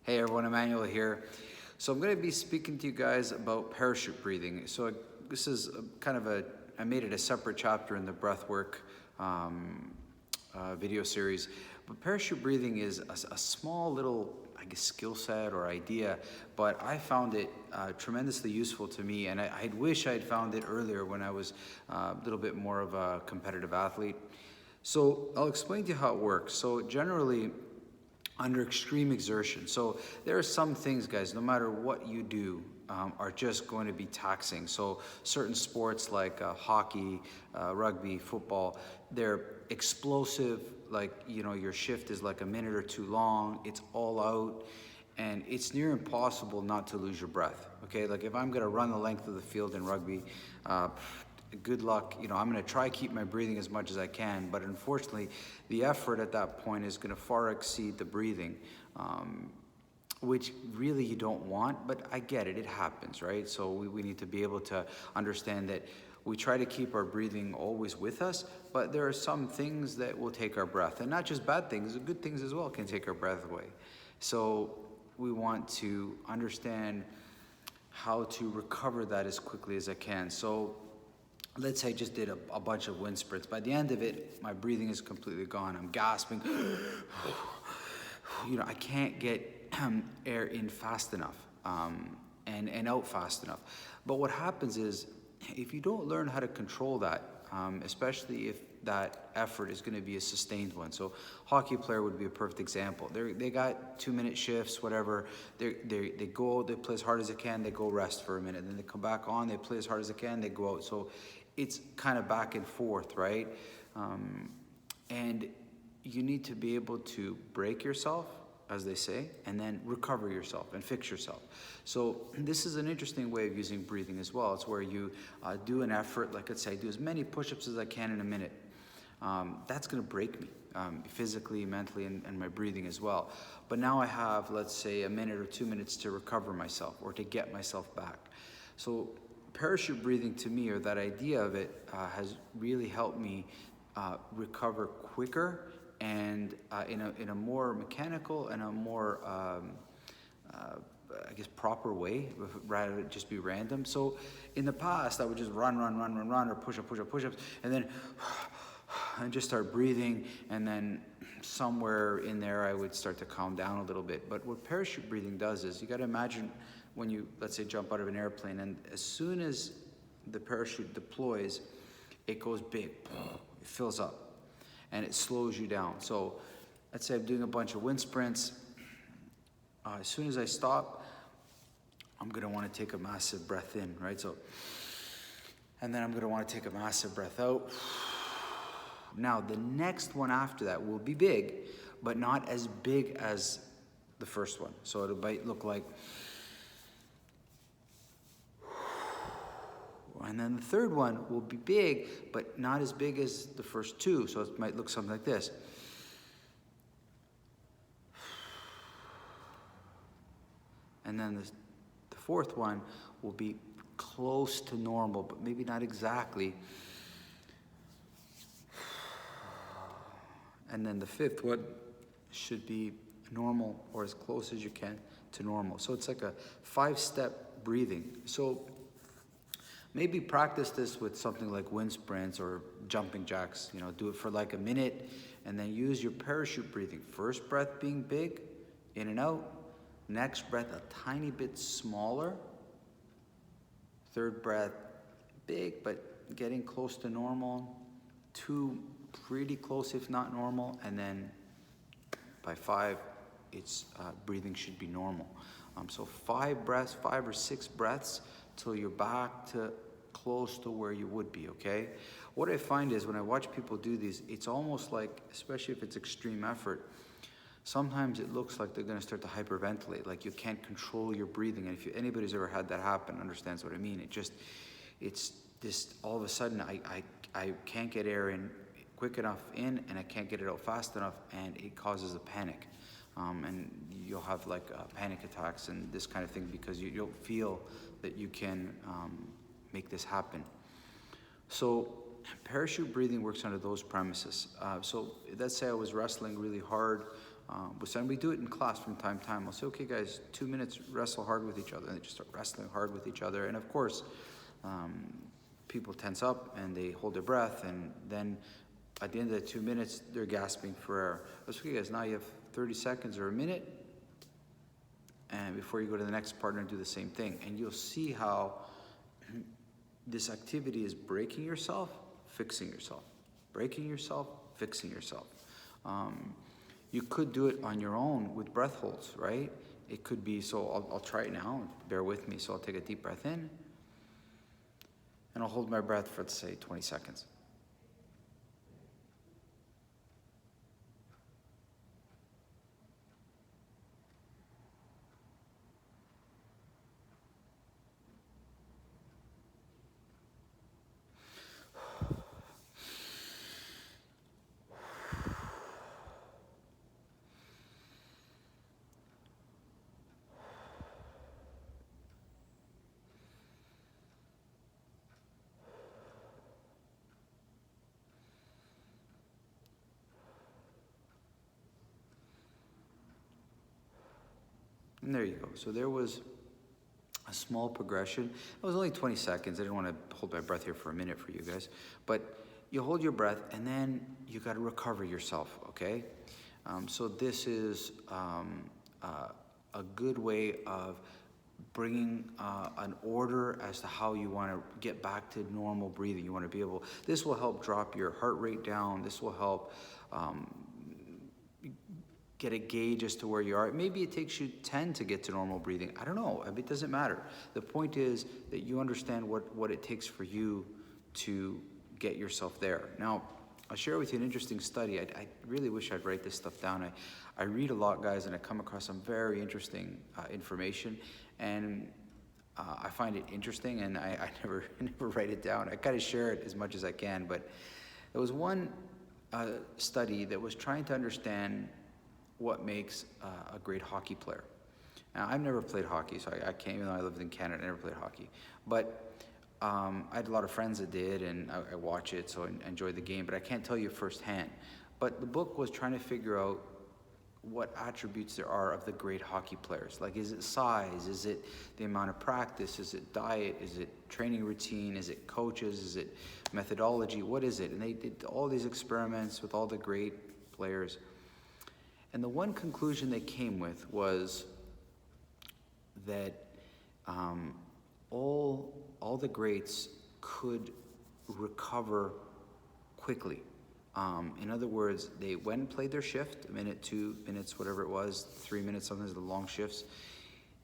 Hey everyone, Emmanuel here. So I'm going to be speaking to you guys about parachute breathing. So this is I made it a separate chapter in the breathwork video series. But parachute breathing is a small little, I guess, skill set or idea, but I found it tremendously useful to me, and I wish I'd found it earlier when I was a little bit more of a competitive athlete. So I'll explain to you how it works. So generally, under extreme exertion. So there are some things, guys, no matter what you do, are just going to be taxing. So certain sports like hockey, rugby, football, they're explosive. Like, your shift is like a minute or two long. It's all out. And it's near impossible not to lose your breath. Okay, like if I'm going to run the length of the field in rugby, good luck. I'm going to try keep my breathing as much as I can, but unfortunately the effort at that point is going to far exceed the breathing, which really you don't want, but I get it, it happens, right? So we need to be able to understand that we try to keep our breathing always with us, but there are some things that will take our breath, and not just bad things, good things as well can take our breath away. So we want to understand how to recover that as quickly as I can. So let's say I just did a bunch of wind sprints. By the end of it, my breathing is completely gone. I'm gasping. I can't get air in fast enough and out fast enough. But what happens is, if you don't learn how to control that, especially if that effort is going to be a sustained one. So hockey player would be a perfect example. They got 2-minute shifts, whatever. They go, they play as hard as they can, they go rest for a minute, then they come back on, they play as hard as they can, they go out. So it's kind of back and forth, right? And you need to be able to break yourself, as they say, and then recover yourself and fix yourself. So this is an interesting way of using breathing as well. It's where you do an effort, like let's say I do as many push-ups as I can in a minute. That's gonna break me physically, mentally, and my breathing as well. But now I have, let's say, a minute or 2 minutes to recover myself or to get myself back. So parachute breathing, to me, or that idea of it, has really helped me recover quicker and in a more mechanical and a more I guess proper way, rather than just be random. So in the past, I would just run, or push-ups, and then and just start breathing, and then somewhere in there I would start to calm down a little bit. But what parachute breathing does is, you got to imagine when you, let's say, jump out of an airplane, and as soon as the parachute deploys, it goes big, it fills up, and it slows you down. So let's say I'm doing a bunch of wind sprints. As soon as I stop, I'm gonna wanna take a massive breath in, right? So, and then I'm gonna wanna take a massive breath out. Now, the next one after that will be big, but not as big as the first one. So it might look like, and then the third one will be big, but not as big as the first two. So it might look something like this. And then the fourth one will be close to normal, but maybe not exactly. And then the fifth one should be normal, or as close as you can to normal. So it's like a 5-step breathing. So maybe practice this with something like wind sprints or jumping jacks. Do it for like a minute, and then use your parachute breathing. First breath being big, in and out. Next breath a tiny bit smaller. Third breath big, but getting close to normal. 2 pretty close, if not normal. And then by 5, it's breathing should be normal. So 5 breaths, 5 or 6 breaths, till you're back to close to where you would be, okay? What I find is when I watch people do these, it's almost like, especially if it's extreme effort, sometimes it looks like they're gonna start to hyperventilate, like you can't control your breathing. And if anybody's ever had that happen understands what I mean. It's this, all of a sudden, I can't get air in quick enough in, and I can't get it out fast enough, and it causes a panic. And you'll have like panic attacks and this kind of thing, because you don't feel that you can make this happen. So parachute breathing works under those premises. So let's say I was wrestling really hard, And we do it in class from time to time. I'll say, okay guys, 2 minutes, wrestle hard with each other. And they just start wrestling hard with each other. And of course, people tense up and they hold their breath, and then at the end of the 2 minutes, they're gasping for air. Okay guys, now you have 30 seconds or a minute, and before you go to the next partner and do the same thing. And you'll see how this activity is breaking yourself, fixing yourself. Breaking yourself, fixing yourself. You could do it on your own with breath holds, right? It could be, so I'll try it now, bear with me. So I'll take a deep breath in, and I'll hold my breath for, let's say, 20 seconds. And there you go. So there was a small progression. It was only 20 seconds. I didn't want to hold my breath here for a minute for you guys. But you hold your breath, and then you got to recover yourself, okay? So this is a good way of bringing an order as to how you want to get back to normal breathing. You want to be able, this will help drop your heart rate down. This will help get a gauge as to where you are. Maybe it takes you 10 to get to normal breathing. I don't know. It doesn't matter. The point is that you understand what it takes for you to get yourself there. Now, I'll share with you an interesting study. I really wish I'd write this stuff down. I read a lot, guys, and I come across some very interesting information, and I find it interesting, and I never write it down. I kind of share it as much as I can, but there was one study that was trying to understand what makes a great hockey player. Now, I've never played hockey, so I can't, even though I lived in Canada, I never played hockey. But I had a lot of friends that did, and I watch it, so I enjoy the game, but I can't tell you firsthand. But the book was trying to figure out what attributes there are of the great hockey players. Like, is it size? Is it the amount of practice? Is it diet? Is it training routine? Is it coaches? Is it methodology? What is it? And they did all these experiments with all the great players. And the one conclusion they came with was that all the greats could recover quickly. In other words, they went and played their shift, a minute, 2 minutes, whatever it was, 3 minutes, sometimes the long shifts.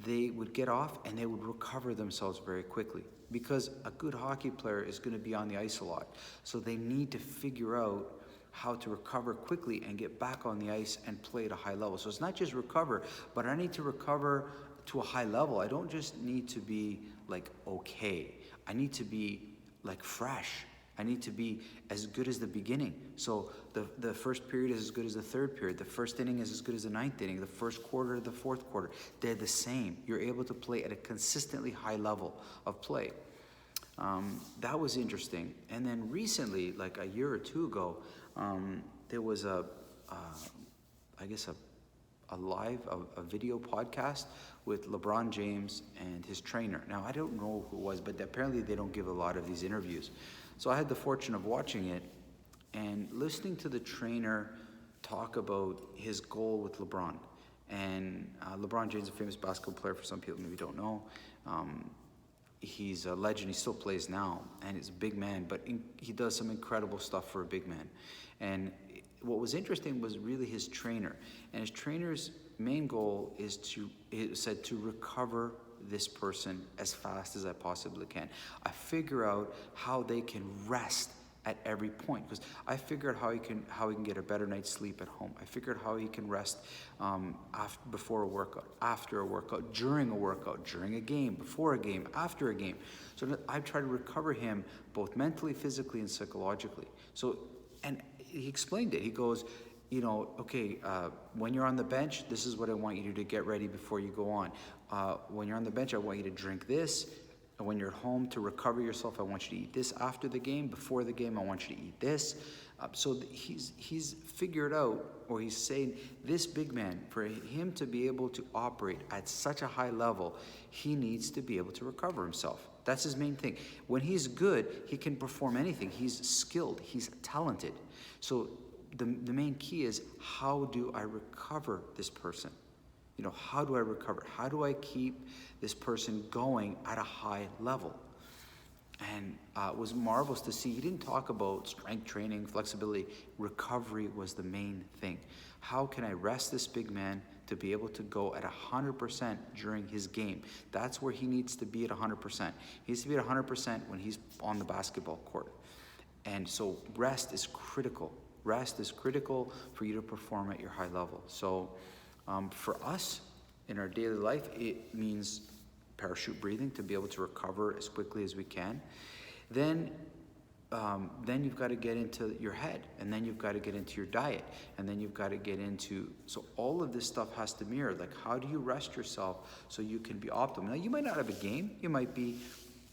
They would get off and they would recover themselves very quickly, because a good hockey player is going to be on the ice a lot. So they need to figure out how to recover quickly and get back on the ice and play at a high level. So it's not just recover, but I need to recover to a high level. I don't just need to be like okay. I need to be like fresh. I need to be as good as the beginning. So the first period is as good as the third period. The first inning is as good as the ninth inning. The first quarter, the fourth quarter. They're the same. You're able to play at a consistently high level of play. That was interesting. And then recently, like a year or two ago, there was a video podcast with LeBron James and his trainer. Now, I don't know who it was, but apparently they don't give a lot of these interviews. So I had the fortune of watching it and listening to the trainer talk about his goal with LeBron. And LeBron James is a famous basketball player, for some people maybe don't know. He's a legend. He still plays now, and he's a big man, but he does some incredible stuff for a big man. And what was interesting was really his trainer. And his trainer's main goal is to recover this person as fast as I possibly can. I figure out how they can rest at every point, because I figured how he can get a better night's sleep at home. I figured how he can rest before a workout, after a workout, during a game, before a game, after a game. So I try to recover him both mentally, physically, and psychologically. So, and he explained it. He goes, okay, when you're on the bench, this is what I want you to do to get ready before you go on. When you're on the bench, I want you to drink this. And when you're at home to recover yourself, I want you to eat this after the game. Before the game, I want you to eat this. He's figured out, or he's saying this big man, for him to be able to operate at such a high level, he needs to be able to recover himself. That's his main thing. When he's good, he can perform anything. He's skilled, he's talented. So the main key is, how do I recover this person? You know, how do I recover? How do I keep this person going at a high level? And it was marvelous to see. He didn't talk about strength training, flexibility. Recovery was the main thing. How can I rest this big man to be able to go at 100% during his game? That's where he needs to be at 100%. He needs to be at 100% when he's on the basketball court. And so rest is critical. Rest is critical for you to perform at your high level. So for us, in our daily life, it means parachute breathing to be able to recover as quickly as we can. Then you've got to get into your head, and then you've got to get into your diet, and then you've got to get into, so all of this stuff has to mirror, like, how do you rest yourself so you can be optimal? Now, you might not have a game, you might be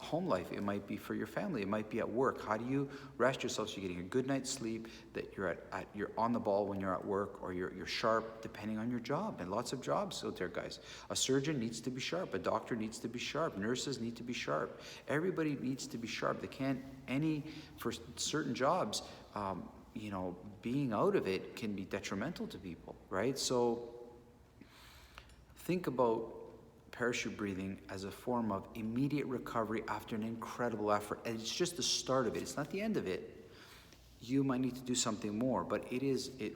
home life, it might be for your family, it might be at work. How do you rest yourself so you're getting a good night's sleep, that you're you're on the ball when you're at work, or you're sharp depending on your job? And lots of jobs out there, guys. A surgeon needs to be sharp, a doctor needs to be sharp, nurses need to be sharp. Everybody needs to be sharp. They can't, for certain jobs, you know, being out of it can be detrimental to people, right? So think about parachute breathing as a form of immediate recovery after an incredible effort. And it's just the start of it. It's not the end of it. You might need to do something more, but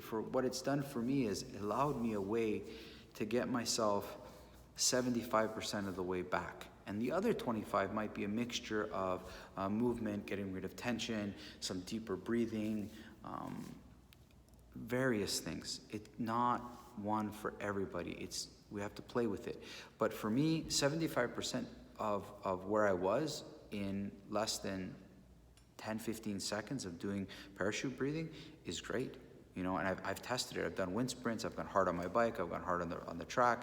for what it's done for me is allowed me a way to get myself 75% of the way back. And the other 25 might be a mixture of movement, getting rid of tension, some deeper breathing, various things. It's not one for everybody. We have to play with it. But for me, 75% of where I was in less than 10, 15 seconds of doing parachute breathing is great. You know, and I've tested it. I've done wind sprints, I've gone hard on my bike, I've gone hard on the track,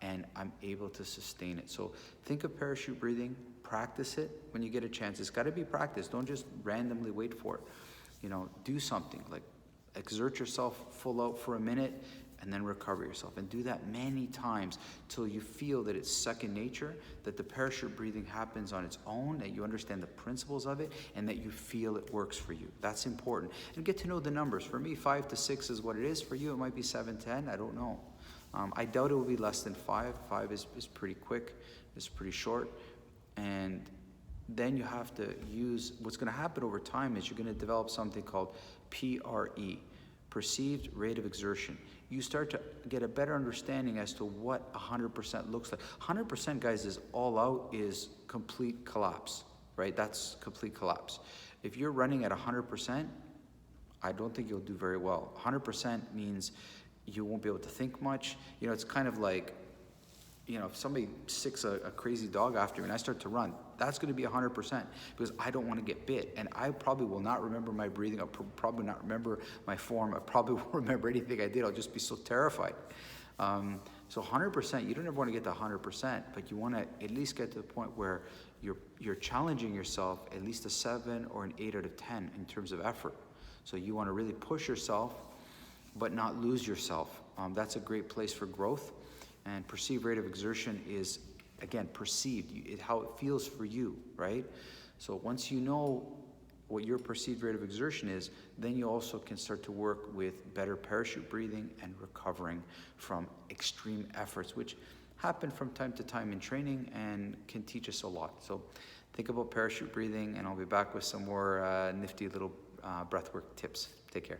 and I'm able to sustain it. So think of parachute breathing, practice it when you get a chance. It's gotta be practiced. Don't just randomly wait for it. You know, do something, like exert yourself full out for a minute, and then recover yourself. And do that many times till you feel that it's second nature, that the parachute breathing happens on its own, that you understand the principles of it, and that you feel it works for you. That's important. And get to know the numbers. For me, 5 to 6 is what it is. For you, it might be 7, 10, I don't know. I doubt it will be less than 5. 5 is pretty quick, it's pretty short. And then you have to use, what's gonna happen over time is you're gonna develop something called PRE, perceived rate of exertion. You start to get a better understanding as to what 100% looks like. 100%, guys, is all out, is complete collapse, right? That's complete collapse. If you're running at 100%, I don't think you'll do very well. 100% means you won't be able to think much. You know, it's kind of like, you know, if somebody sicks a crazy dog after me and I start to run, that's gonna be 100%, because I don't wanna get bit. And I probably will not remember my breathing, I'll probably not remember my form, I probably won't remember anything I did, I'll just be so terrified. So 100%, you don't ever wanna get to 100%, but you wanna at least get to the point where you're challenging yourself at least a 7 or an 8 out of 10 in terms of effort. So you wanna really push yourself, but not lose yourself. That's a great place for growth. And perceived rate of exertion is, again, perceived, how it feels for you, right? So once you know what your perceived rate of exertion is, then you also can start to work with better parachute breathing and recovering from extreme efforts, which happen from time to time in training and can teach us a lot. So think about parachute breathing, and I'll be back with some more nifty little breathwork tips. Take care.